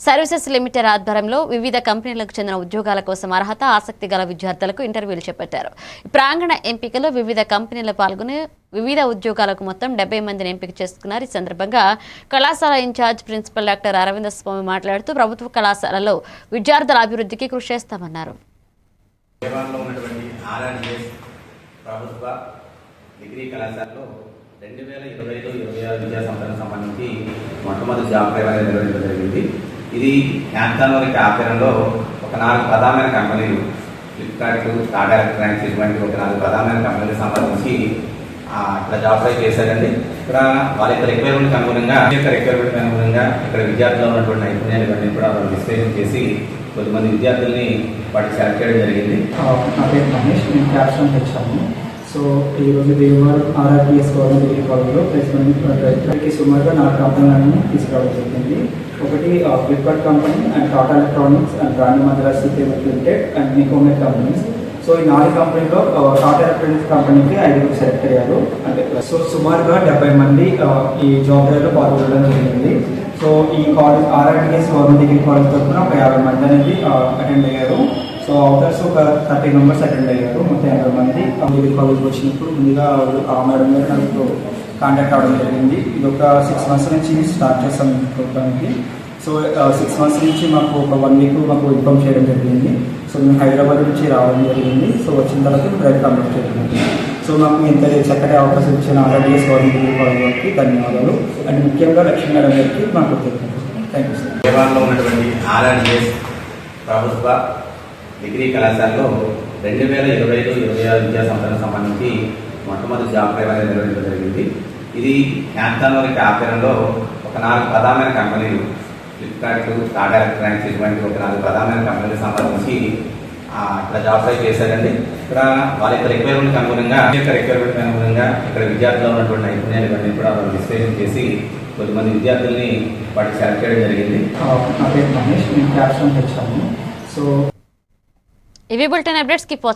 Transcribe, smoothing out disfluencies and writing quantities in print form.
Services limited ఆధ్వర్యంలో వివిధ కంపెనీలకు చెందిన ఉద్యోగాల కోసం అర్హత ఆసక్తి గల విద్యార్థులకు ఇంటర్వ్యూలు చేపట్టారు. ప్రాంగణ ఎంపికలో వివిధ కంపెనీలు పాల్గొని వివిధ ఉద్యోగాలకు మొత్తం 70 మందిని ఎంపిక చేసుకున్నారు. ఈ సందర్భంగా కళాశాల ఇన్ఛార్జ్ ప్రిన్సిపల్ డాక్టర్ అరవింద స్వామి మాట్లాడుతూ ప్రభుత్వ కళాశాలలో విద్యార్థుల అభివృద్ధికి కృషి చేస్తామన్నారు. డిగ్రీ కళాశాలలో 2025-26 విద్యా సంవత్సరం సంబంధించి మొట్టమొదటి జాబ్ డ్రైవ్ అనేది నిర్వహించడం జరిగింది. ఇది హ్యాక్థాన్ వారి ఆధ్వర్యంలో ఒక 4 ప్రధానమైన కంపెనీలు ఫ్లిప్కార్ట్, టాటా ఎలక్ట్రానిక్స్ ఇటువంటి ఒక 4 ప్రధానమైన కంపెనీలకు సంబంధించి ఇక్కడ జాబ్ డ్రైవ్ చేశారండి. ఇక్కడ వాళ్ళ యొక్క రిక్వైర్మెంట్ అనుగుణంగా ఇక్కడ విద్యార్థులు ఉన్నటువంటి నైపుణ్యాలు ఇవన్నీ కూడా వాళ్ళు విశ్లేషణ చేసి కొద్దిమంది విద్యార్థుల్ని వాటికి సెలెక్ట్ చేయడం జరిగింది. నా పేరు మహేష్, నేను క్యాప్షన్ తెచ్చాను. సో ఈరోజు దేవర్ ఆర్ఆర్పిఎస్ గవర్నమెంట్ డిగ్రీ కాలేజ్లో ప్లేస్మెంట్కి సుమారుగా 4 కంపెనీలను తీసుకురావడం జరిగింది. ఒకటి Flipkart company and Tata electronics and Rani Madras limited and Nicomet companies. So ఈ 4 కంపెనీలో టాటా ఎలక్ట్రానిక్స్ కంపెనీకి 5 సెలెక్ట్ అయ్యారు. అంటే సో సుమారుగా 70 మంది ఈ జాబ్ డ్రైవ్లో పాల్గొనడం జరిగింది. సో ఈ కాలేజ్ ఆర్ఆర్పిఎస్ గవర్నమెంట్ డిగ్రీ కాలేజ్ తరఫున ఒక 50 మంది అనేది అటెండ్ అయ్యారు. సో అవుటర్స్ ఒక 30 మెంబర్స్ అటెండ్ అయ్యారు. మొత్తం 80 మంది డిగ్రీ కాలేజ్కి వచ్చినప్పుడు ముందుగా మేడం గారు నాకు కాంటాక్ట్ అవ్వడం జరిగింది. ఇది ఒక 6 మంత్స్ నుంచి స్టార్ట్ చేస్తాం ప్రోగ్రామ్కి. సో 6 మంత్స్ నుంచి మాకు ఒక 1 వీక్ మాకు ఇన్ఫామ్ చేయడం జరిగింది. సో మేము హైదరాబాద్ నుంచి రావడం జరిగింది. సో వచ్చిన తర్వాత డ్రైవ్ కంప్లీట్ చేయడం. సో మాకు ఇంత చక్కటి అవకాశం ఇచ్చిన ఆర్ఆర్పిఎస్ గవర్నమెంట్ డిగ్రీ కాలేజ్ వారికి ధన్యవాదాలు. అండ్ ముఖ్యంగా లక్ష్మీ మేడం గారికి మాకు థ్యాంక్ యూ సార్. విజయవాడలో ఉన్నటువంటి ఆర్ఆర్పిఎస్ ప్రభుత్వ డిగ్రీ కళాశాలలో 2025-26 విద్యా సంవత్సరం సంబంధించి మొట్టమొదటి జాబ్ డ్రైవ్ అనేది నిర్వహించడం జరిగింది. ఇది హ్యాక్థాన్ వారి ఆధ్వర్యంలో ఒక 4 ప్రధానమైన కంపెనీలు ఫ్లిప్కార్ట్, టాటా ఎలక్ట్రానిక్స్ ఇటువంటి ఒక 4 ప్రధానమైన కంపెనీలకు సంబంధించి ఇక్కడ జాబ్ డ్రైవ్ చేశారండి. ఇక్కడ వాళ్ళ యొక్క రిక్వైర్మెంట్ అనుగుణంగా ఇక్కడ విద్యార్థులు ఉన్నటువంటి నైపుణ్యాలు ఇవన్నీ కూడా వాళ్ళు విశ్లేషణ చేసి కొద్దిమంది విద్యార్థుల్ని వాటికి సెలెక్ట్ చేయడం జరిగింది. నా పేరు మహేష్, నేను క్యాప్షన్ తెచ్చాను. సో ఇవి బులెటిన్ అప్డేట్స్. Keep watching.